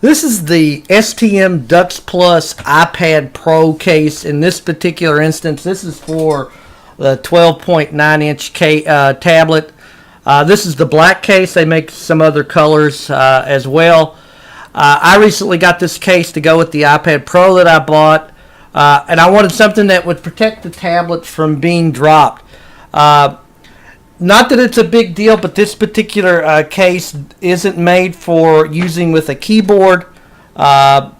This is the STM DUX Plus iPad Pro case. In this particular instance, this is for the 12.9-inch tablet. This is the black case. They make some other colors as well. I recently got this case to go with the iPad Pro that I bought, and I wanted something that would protect the tablet from being dropped. Not that it's a big deal, but this particular case isn't made for using with a keyboard. For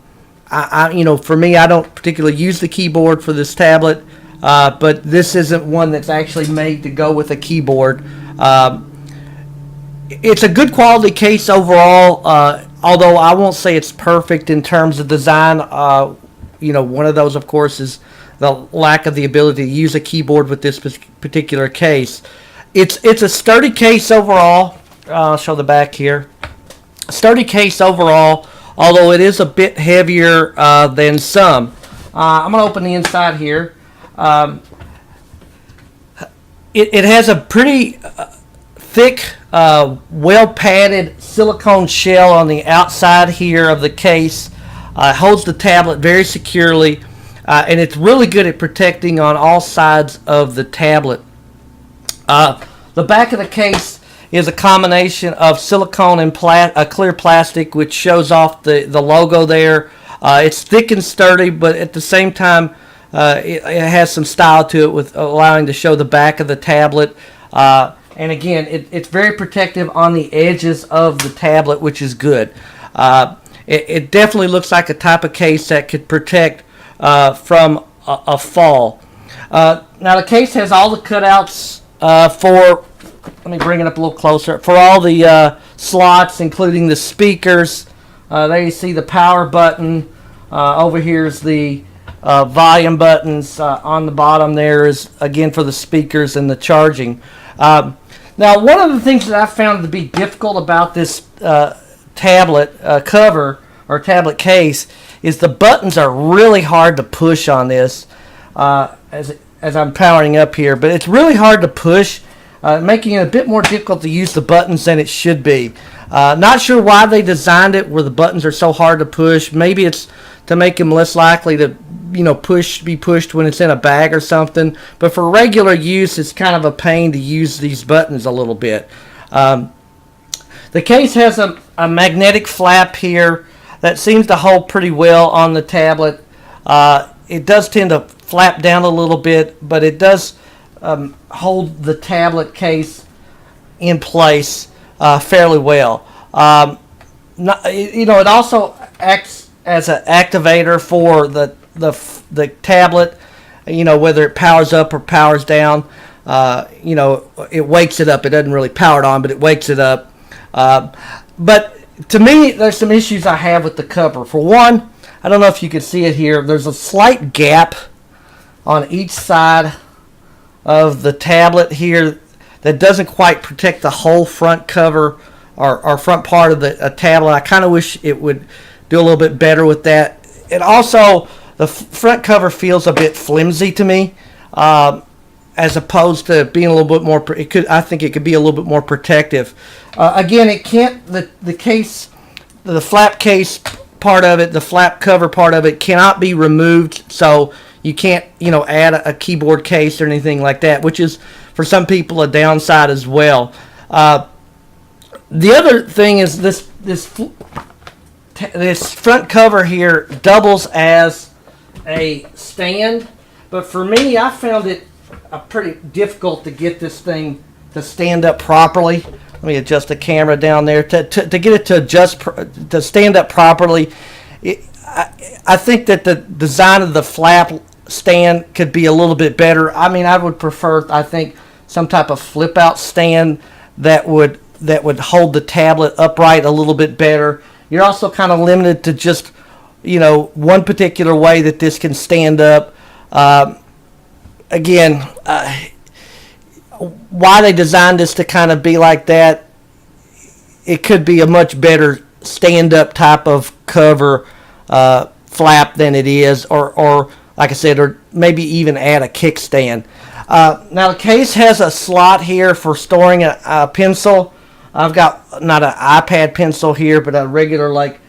me, I don't particularly use the keyboard for this tablet, but this isn't one that's actually made to go with a keyboard. It's a good quality case overall, although I won't say it's perfect in terms of design. One of those, of course, is the lack of the ability to use a keyboard with this particular case. It's a sturdy case overall. I'll show the back here. Sturdy case overall, although it is a bit heavier than some. I'm going to open the inside here. It has a pretty thick, well-padded silicone shell on the outside here of the case. It holds the tablet very securely, and it's really good at protecting on all sides of the tablet. The back of the case is a combination of silicone and clear plastic, which shows off the logo there. It's thick and sturdy, but at the same time, it has some style to it, with allowing to show the back of the tablet. And again, it's very protective on the edges of the tablet, which is good. It definitely looks like a type of case that could protect from a fall. Now the case has all the cutouts let me bring it up a little closer, for all the slots, including the speakers. There you see the power button. Over here is the volume buttons. On the bottom there is, again, for the speakers and the charging. Now, one of the things that I found to be difficult about this tablet cover or tablet case is the buttons are really hard to push on this as I'm powering up here, but it's really hard to push, making it a bit more difficult to use the buttons than it should be. Not sure why they designed it where the buttons are so hard to push. Maybe it's to make them less likely to be pushed when it's in a bag or something, but for regular use it's kind of a pain to use these buttons a little bit. The case has a magnetic flap here that seems to hold pretty well on the tablet. It does tend to flap down a little bit, but it does hold the tablet case in place fairly well. It also acts as an activator for the tablet. Whether it powers up or powers down. It wakes it up. It doesn't really power it on, but it wakes it up. But to me, there's some issues I have with the cover. For one, I don't know if you can see it here. There's a slight gap on each side of the tablet here that doesn't quite protect the whole front cover or front part of the tablet. I kind of wish it would do a little bit better with that. And also, the front cover feels a bit flimsy to me, as opposed to being a little bit more. I think it could be a little bit more protective. Again, it can't. The case, the flap case part of it, the flap cover part of it, cannot be removed. So you can't, add a keyboard case or anything like that, which is for some people a downside as well. The other thing is this front cover here doubles as a stand, but for me, I found it pretty difficult to get this thing to stand up properly. Let me adjust the camera down there to get it to stand up properly. I think that the design of the flap stand could be a little bit better. I mean, I would prefer, I think, some type of flip out stand that would hold the tablet upright a little bit better. You're also kind of limited to just one particular way that this can stand up. Again, why they designed this to kind of be like that, it could be a much better stand-up type of cover flap than it is, or like I said, or maybe even add a kickstand. Now the case has a slot here for storing a pencil. I've got not an iPad pencil here, but a regular like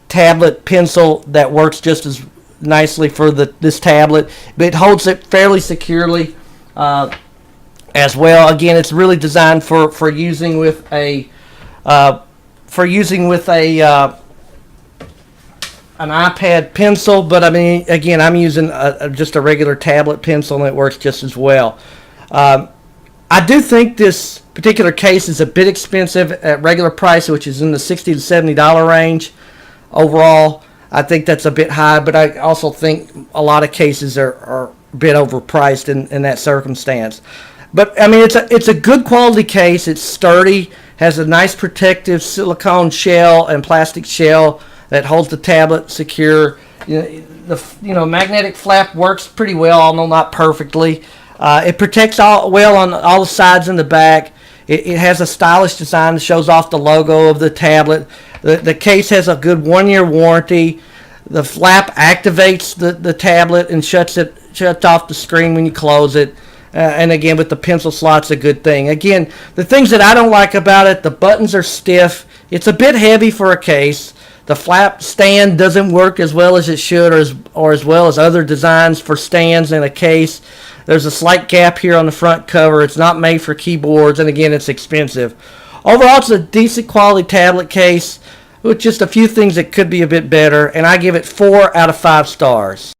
tablet pencil that works just as nicely for this tablet, but it holds it fairly securely as well. Again, it's really designed for using with a an iPad pencil, but I mean, again, I'm using just a regular tablet pencil, and it works just as well. I do think this particular case is a bit expensive at regular price, which is in the $60 to $70 range. Overall, I think that's a bit high, but I also think a lot of cases are a bit overpriced in that circumstance. But I mean, it's a good quality case. It's sturdy, has a nice protective silicone shell and plastic shell that holds the tablet secure. The magnetic flap works pretty well, although not perfectly. It protects well on all the sides and the back. It has a stylish design that shows off the logo of the tablet. The case has a good 1-year warranty. The flap activates the tablet and shuts off the screen when you close it. And again, with the pencil slot's a good thing. Again, the things that I don't like about it, the buttons are stiff. It's a bit heavy for a case. The flap stand doesn't work as well as it should, or as well as other designs for stands in a case. There's a slight gap here on the front cover. It's not made for keyboards, and again, it's expensive. Overall, it's a decent quality tablet case with just a few things that could be a bit better, and I give it 4 out of 5 stars.